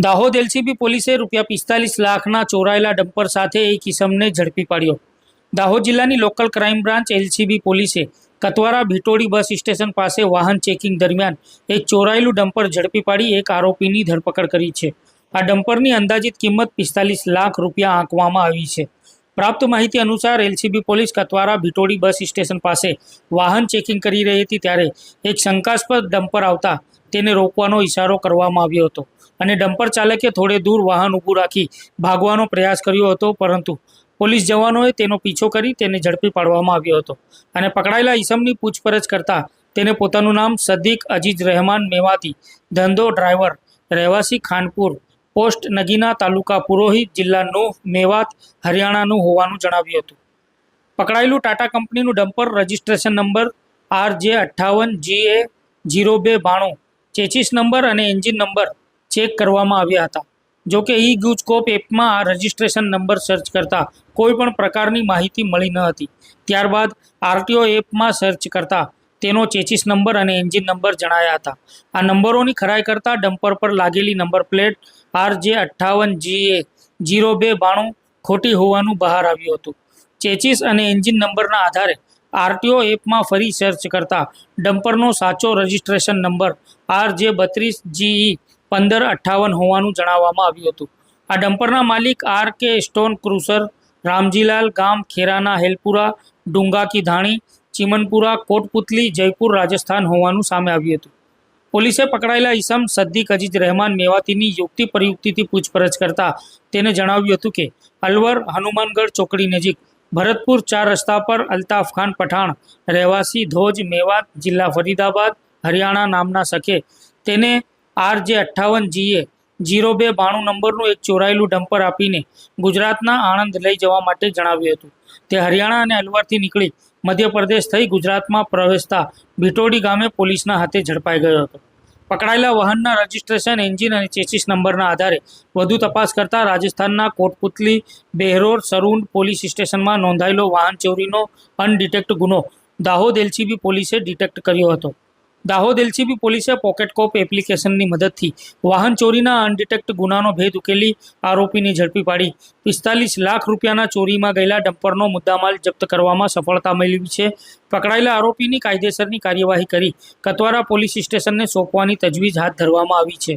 Dahod LCB પોલીસે ₹45 લાખના ચોરાયેલા dumper સાથે એક ઇસમને ઝડપી પાડ્યો। દાહોદ જિલ્લાની લોકલ ક્રાઇમ બ્રાન્ચ એલસીબી પોલીસે કતવારા ભીટોડી બસ સ્ટેશન પાસે વાહન ચેકિંગ દરમિયાન એક ચોરાયેલું ડમ્પર ઝડપી પાડી એક આરોપીની ધરપકડ કરી છે। આ ડમ્પરની અંદાજિત કિંમત ₹45 લાખ આંકવામાં આવી છે। પ્રાપ્ત માહિતી અનુસાર LCB police Katwara Bhitodi bus station પાસે વાહન ચેકિંગ કરી રહી હતી ત્યારે એક શંકાસ્પદ ડમ્પર આવતા તેને રોકવાનો ઇશારો કરવામાં આવ્યો હતો અને ડમ્પર ચાલકે થોડે દૂર વાહન ઊભું રાખી ભાગવાનો પ્રયાસ કર્યો હતો, પરંતુ પોલીસ જવાનોએ તેનો પીછો કરી તેને ઝડપી પાડવામાં આવ્યો હતો અને પકડાયેલા ઈસમની પૂછપરછ કરતા તેને પોતાનું નામ સદીક અજીજ રહેમાન મેવાતી, ધંધો ડ્રાઈવર, રહેવાસી ખાનપુર, પોસ્ટ નગીના, તાલુકા પુરોહિત, જિલ્લા નૂહ, મેવાત, હરિયાણાનું હોવાનું જણાવ્યું હતું। પકડાયેલું ટાટા કંપનીનું dumper registration number RJ58GA0292 chassis number અને એન્જિન નંબર ચેક કરવામાં આવ્યા હતા। જોકે ઈ ગુજકોપ એપમાં આ રજિસ્ટ્રેશન નંબર સર્ચ કરતા કોઈ પણ પ્રકારની માહિતી મળી ન હતી। ત્યારબાદ આરટીઓ એપમાં સર્ચ કરતા તેનો ચેચીસ નંબર અને એન્જિન નંબર જણાયા હતા। આ નંબરોની ખરાઈ કરતા ડમ્પર પર લાગેલી નંબર પ્લેટ RJ58GA0292 ખોટી હોવાનું બહાર આવ્યું હતું। ચેચીસ અને એન્જિન નંબરના આધારે આરટીઓ એપમાં ફરી સર્ચ કરતા ડમ્પરનો સાચો રજિસ્ટ્રેશન નંબર RJ32GE1558 હોવાનું જણાવવામાં આવ્યું હતું। આ ડમ્પરના માલિક RK સ્ટોન ક્રુઝર, રામજીલાલ, ગામ ખેરાના હેલપુરા, ડુંગા કી ધાણી, ચીમનપુરા, કોટપુતલી, જયપુર, રાજસ્થાન હોવાનું સામે આવ્યું હતું। પોલીસે પકડાયેલા ઈસમ સદ્દીક અજીજ રહેમાન મેવાતીની યુક્તિ પ્રયુક્તિથી પૂછપરછ કરતા તેને જણાવ્યું હતું કે અલવર હનુમાનગઢ ચોકડી નજીક ભરતપુર 4 રસ્તા પર અલ્તાફ ખાન પઠાણ, રહેવાસી ધોજ, મેવાત, જિલ્લા ફરીદાબાદ, હરિયાણા નામના શખે તેને RJ58GA0292 નંબરનું એક ચોરાયેલું ડમ્પર આપીને ગુજરાતના આણંદ લઈ જવા માટે જણાવ્યું હતું। તે હરિયાણા અને અલવરથી નીકળી મધ્યપ્રદેશ થઈ ગુજરાતમાં પ્રવેશતા ભીટોડી ગામે પોલીસના હાથે ઝડપાઈ ગયો હતો। પકડાયેલા વાહનના રજિસ્ટ્રેશન, એન્જિન અને ચેચીસ નંબરના આધારે વધુ તપાસ કરતા રાજસ્થાનના કોટપુતલી, બેહરોર, સરુંડ પોલીસ સ્ટેશનમાં નોંધાયેલો વાહન ચોરીનો અનડિટેક્ટ ગુનો દાહોદ એલસીબી પોલીસે ડિટેક્ટ કર્યો હતો। દાહોદ એલસીબી પોલીસે પોકેટકોપ એપ્લિકેશનની મદદથી વાહન ચોરીના અનડિટેક્ટ ગુનાનો ભેદ ઉકેલી આરોપીને ઝડપી પાડી ₹45 લાખના ચોરીમાં ગયેલા ડમ્પરનો મુદ્દામાલ જપ્ત કરવામાં સફળતા મેળવી છે। પકડાયેલા આરોપીની કાયદેસરની કાર્યવાહી કરી કતવારા પોલીસ સ્ટેશનને સોંપવાની તજવીજ હાથ ધરવામાં આવી છે।